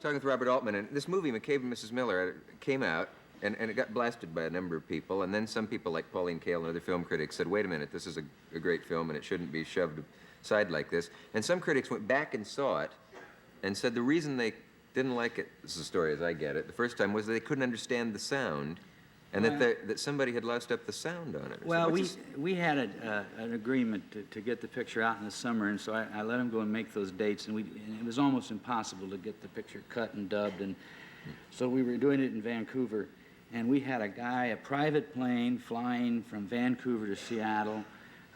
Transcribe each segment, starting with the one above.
talking with Robert Altman, and this movie, McCabe and Mrs. Miller, came out, and it got blasted by a number of people, and then some people like Pauline Kael and other film critics said, wait a minute, this is a great film, and it shouldn't be shoved aside like this. And some critics went back and saw it, and said the reason they didn't like it, this is the story as I get it, the first time, was that they couldn't understand the sound, and that somebody had loused up the sound on it. Well, we had an agreement to get the picture out in the summer, and so I let him go and make those dates, and it was almost impossible to get the picture cut and dubbed, and so we were doing it in Vancouver, and we had a private plane flying from Vancouver to Seattle,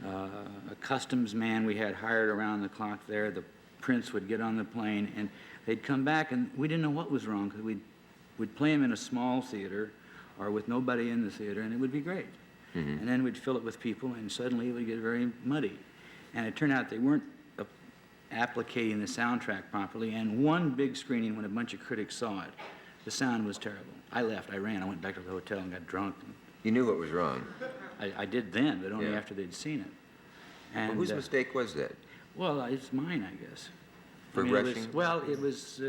a customs man we had hired around the clock there. The prince would get on the plane, and they'd come back, and we didn't know what was wrong, because we'd play him in a small theater, or with nobody in the theater, and it would be great. Mm-hmm. And then we'd fill it with people, and suddenly it would get very muddy. And it turned out they weren't applicating the soundtrack properly, and one big screening, when a bunch of critics saw it, the sound was terrible. I left, I ran, I went back to the hotel and got drunk. And you knew what was wrong? I did then, but only after they'd seen it. And, well, whose mistake was that? Well, it's mine, I guess. For rushing? It was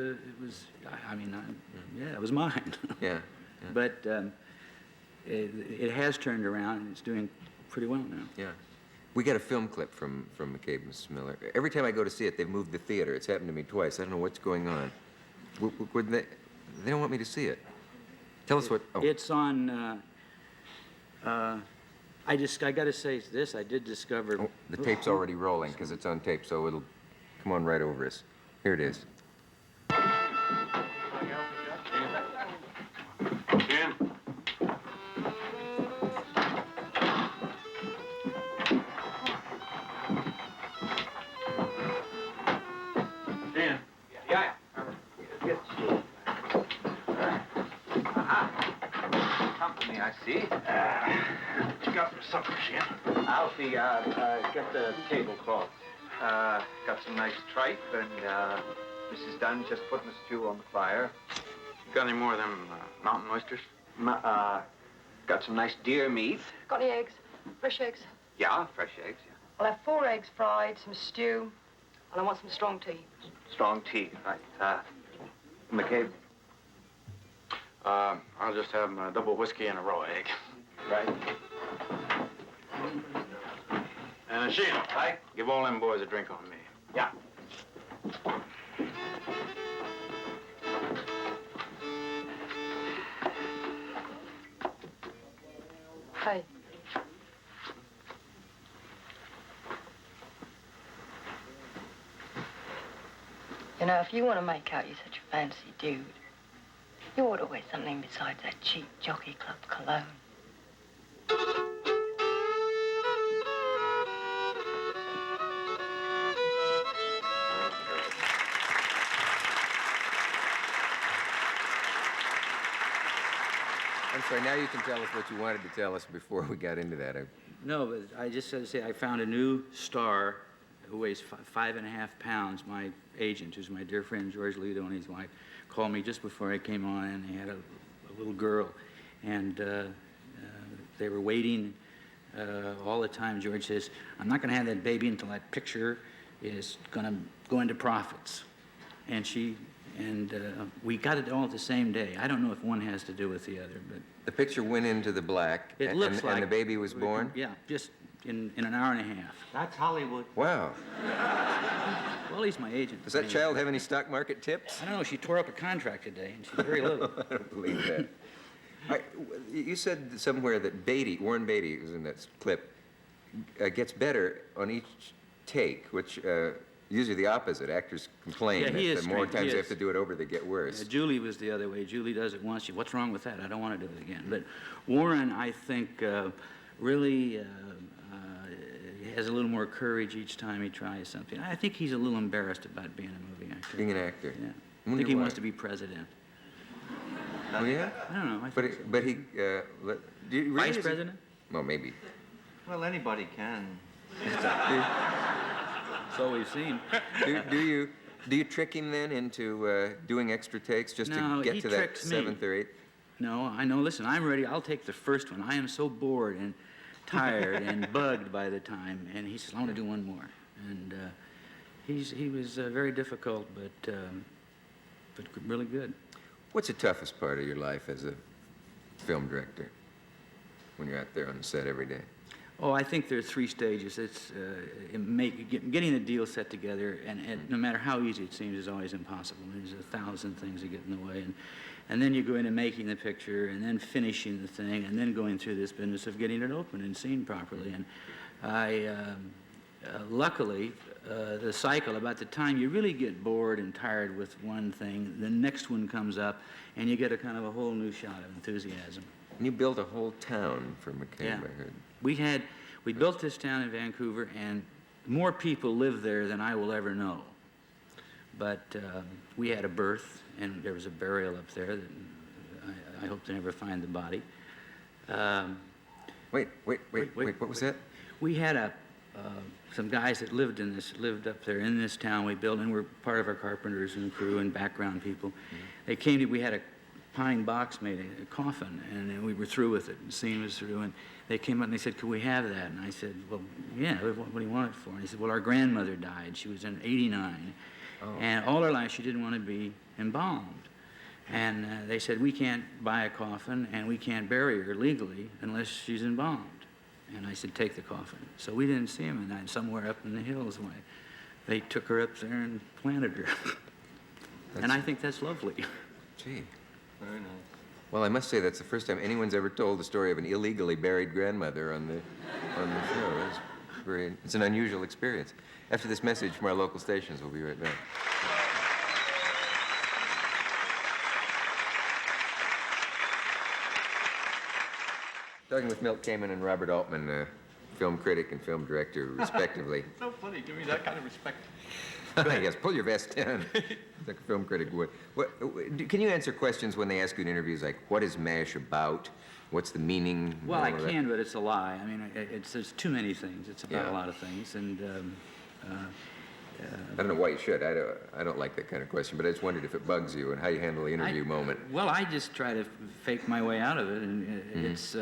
mine. Yeah. Yeah. But it has turned around, and it's doing pretty well now. Yeah. We got a film clip from McCabe and Mrs. Miller. Every time I go to see it, they've moved the theater. It's happened to me twice. I don't know what's going on. They don't want me to see it. Tell us what... Oh. It's on... I got to say this. I did discover... Oh, the tape's already rolling, because it's on tape, so it'll come on right over us. Here it is. Alfie, get the tablecloth. Got some nice tripe, and Mrs. Dunn just putting the stew on the fire. Got any more of them mountain oysters? Got some nice deer meat. Got any eggs? Fresh eggs? Yeah, fresh eggs, yeah. I'll have 4 eggs fried, some stew, and I want some strong tea. Strong tea, right. McCabe? I'll just have a double whiskey and a raw egg. Right. And Sheena, right? Give all them boys a drink on me. Yeah. Hey. You know, if you want to make out you're such a fancy dude, you ought to wear something besides that cheap Jockey Club cologne. I'm sorry, now you can tell us what you wanted to tell us before we got into that. No, but I just had to say I found a new star who weighs 5.5 pounds. My agent, who's my dear friend George Lito and his wife, called me just before I came on, and they had a little girl, and they were waiting all the time. George says, I'm not going to have that baby until that picture is going to go into profits. And we got it all the same day. I don't know if one has to do with the other, but... The picture went into the black, and the baby was born? Yeah, just in an hour and a half. That's Hollywood. Wow. Well, he's my agent. Does that child have any stock market tips? I don't know. She tore up a contract today, and she's very little. I don't believe that. You said somewhere that Warren Beatty, who's in that clip, gets better on each take, which usually the opposite. Actors complain that the more times they have to do it over, they get worse. Julie was the other way. Julie does it once. What's wrong with that? I don't want to do it again. But Warren, I think, really has a little more courage each time he tries something. I think he's a little embarrassed about being a movie actor. Being an actor? Yeah. I think he wants to be president. Oh, yeah? I don't know. But he... Vice president? Well, maybe. Well, anybody can. So we've seen. Do you trick him then into doing extra takes just to get to that 7th or 8th? No, I know. Listen, I'm ready. I'll take the first one. I am so bored and tired and bugged by the time. And he says, I want to do one more. And he was very difficult, but but really good. What's the toughest part of your life as a film director when you're out there on the set every day? Oh, I think there are 3 stages. It's getting a deal set together, and no matter how easy it seems, is always impossible. There's 1,000 things that get in the way, and then you go into making the picture, and then finishing the thing, and then going through this business of getting it open and seen properly. And luckily, the cycle, about the time you really get bored and tired with one thing, the next one comes up, and you get a kind of a whole new shot of enthusiasm. And you built a whole town for McCabe, Yeah. I heard. We built this town in Vancouver, and more people live there than I will ever know. But we had a birth, and there was a burial up there that I hope to never find the body. Wait, what was that? We had some guys that lived up there in this town we built, and were part of our carpenters and crew and background people. They came to, we had a pine box made, a coffin, and then we were through with it, and the scene was through, and they came up and they said, could we have that? And I said, well, yeah, what do you want it for? And he said, well, our grandmother died. She was in 89, and all her life she didn't want to be embalmed. And they said, we can't buy a coffin, and we can't bury her legally unless she's embalmed. And I said, take the coffin. So we didn't see him, and somewhere up in the hills, they took her up there and planted her. And I think that's lovely. Gee. Very nice. Well, I must say that's the first time anyone's ever told the story of an illegally buried grandmother on the show. It's an unusual experience. After this message from our local stations, we'll be right back. Talking with Milt Kamen and Robert Altman, film critic and film director, respectively. So funny, give me that kind of respect. Yes, pull your vest down, like a film critic would. Can you answer questions when they ask you in interviews like, what is MASH about? What's the meaning? Well, I can, but it's a lie. I mean, there's too many things. It's about a lot of things, and I don't know why you should. I don't like that kind of question, but I just wondered if it bugs you and how you handle the interview moment. Well, I just try to fake my way out of it, and it's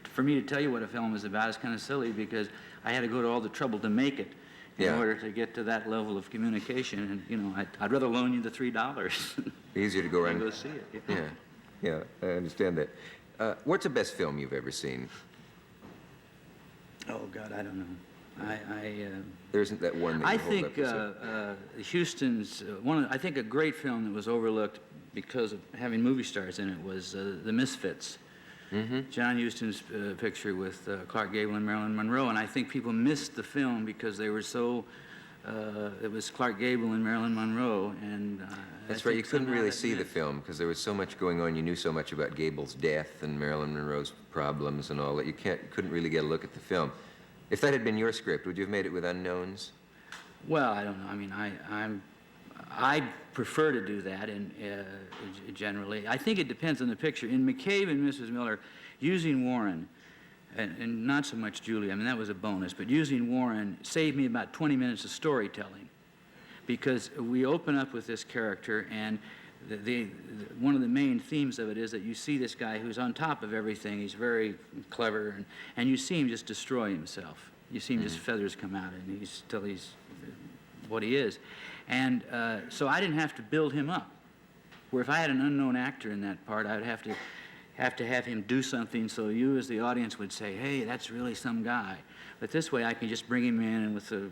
for me to tell you what a film is about is kind of silly because I had to go to all the trouble to make it in order to get to that level of communication, and you know, I'd rather loan you the $3. Easier to go around. And go see it. Yeah, I understand that. What's the best film you've ever seen? Oh God, I don't know. There isn't that one that I you hold think up as Houston's I think a great film that was overlooked because of having movie stars in it was The Misfits. John Huston's picture with Clark Gable and Marilyn Monroe, and I think people missed the film because they were so. It was Clark Gable and Marilyn Monroe, and That's right. You couldn't really see the film because there was so much going on. You knew so much about Gable's death and Marilyn Monroe's problems and all that. You couldn't really get a look at the film. If that had been your script, would you have made it with unknowns? Well, I don't know. I mean, I prefer to do that, and generally, I think it depends on the picture. In McCabe and Mrs. Miller, using Warren, and not so much Julie, I mean, that was a bonus, but using Warren saved me about 20 minutes of storytelling, because we open up with this character, and one of the main themes of it is that you see this guy who's on top of everything. He's very clever, and you see him just destroy himself. You see him just feathers come out, and he's what he is. And so I didn't have to build him up. Where if I had an unknown actor in that part, I would have to have him do something so you as the audience would say, hey, that's really some guy. But this way I can just bring him in and with a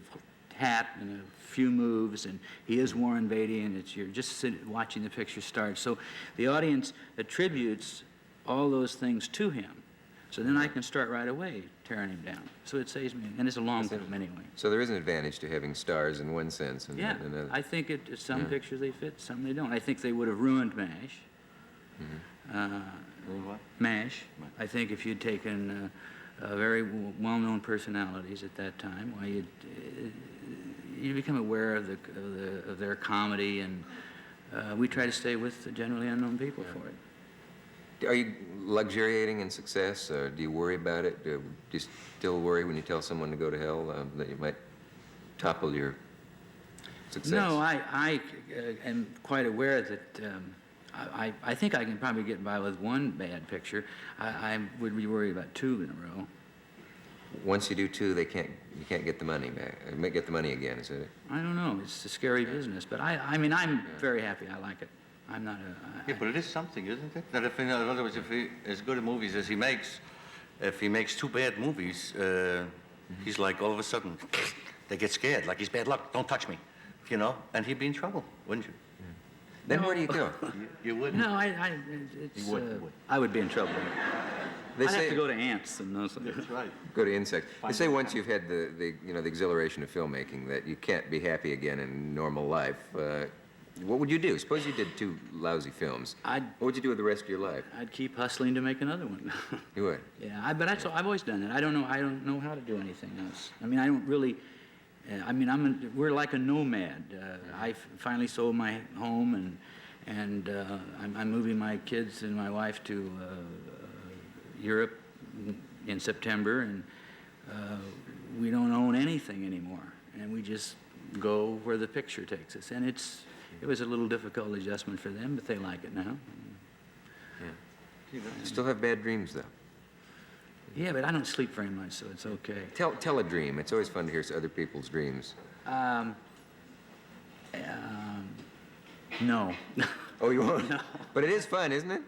hat and a few moves, and he is Warren Beatty, and you're just watching the picture start. So the audience attributes all those things to him. So then I can start right away tearing him down. So it saves me, and it's a long film anyway. So there is an advantage to having stars in one sense. And Yeah, another. I think some pictures they fit, some they don't. I think they would have ruined MASH. MASH. I think if you'd taken very well-known personalities at that time, why you become aware of their comedy, and we try to stay with the generally unknown people for it. Are you luxuriating in success? Do you worry about it? Do you still worry when you tell someone to go to hell that you might topple your success? No, I am quite aware that I think I can probably get by with one bad picture. I would be worried about two in a row. once you do 2, you can't get the money back. Get the money again, is it? I don't know. It's a scary business, but I mean, I'm very happy. I like it. I'm not a... Yeah, but it is something, isn't it? That if, in other words, if he, as good a movies as he makes, if he makes 2 bad movies, he's like, all of a sudden, they get scared, like he's bad luck, don't touch me, you know? And he'd be in trouble, wouldn't you? Then where do you go? You wouldn't? No, it's... You would. I would be in trouble. They I'd have say to go to ants and those things. That's right. go to insects. They say once you've had the exhilaration of filmmaking that you can't be happy again in normal life. What would you do? Suppose you did 2 lousy films. What would you do with the rest of your life? I'd keep hustling to make another one. You would? Yeah, but that's all, I've always done that. I don't know how to do anything else. I mean, I don't really. I mean, we're like a nomad. I finally sold my home, and I'm moving my kids and my wife to Europe in September, and we don't own anything anymore, and we just go where the picture takes us. And it was a little difficult adjustment for them, but they like it now. Yeah. You still have bad dreams, though. Yeah, but I don't sleep very much, so it's okay. Tell a dream. It's always fun to hear other people's dreams. No. Oh, you won't? No. But it is fun, isn't it?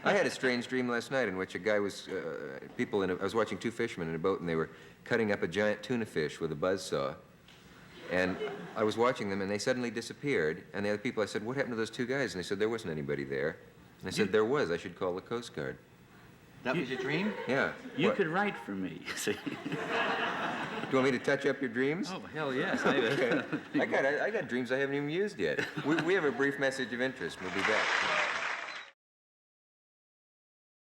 I had a strange dream last night in which a guy was, I was watching 2 fishermen in a boat, and they were cutting up a giant tuna fish with a buzzsaw. And I was watching them, and they suddenly disappeared. And the other people, I said, what happened to those 2 guys? And they said, there wasn't anybody there. And I said, there was. I should call the Coast Guard. That was your dream? Yeah. You What? could write for me, see. Do you want me to touch up your dreams? Oh, hell yes. I got dreams I haven't even used yet. We have a brief message of interest. We'll be back.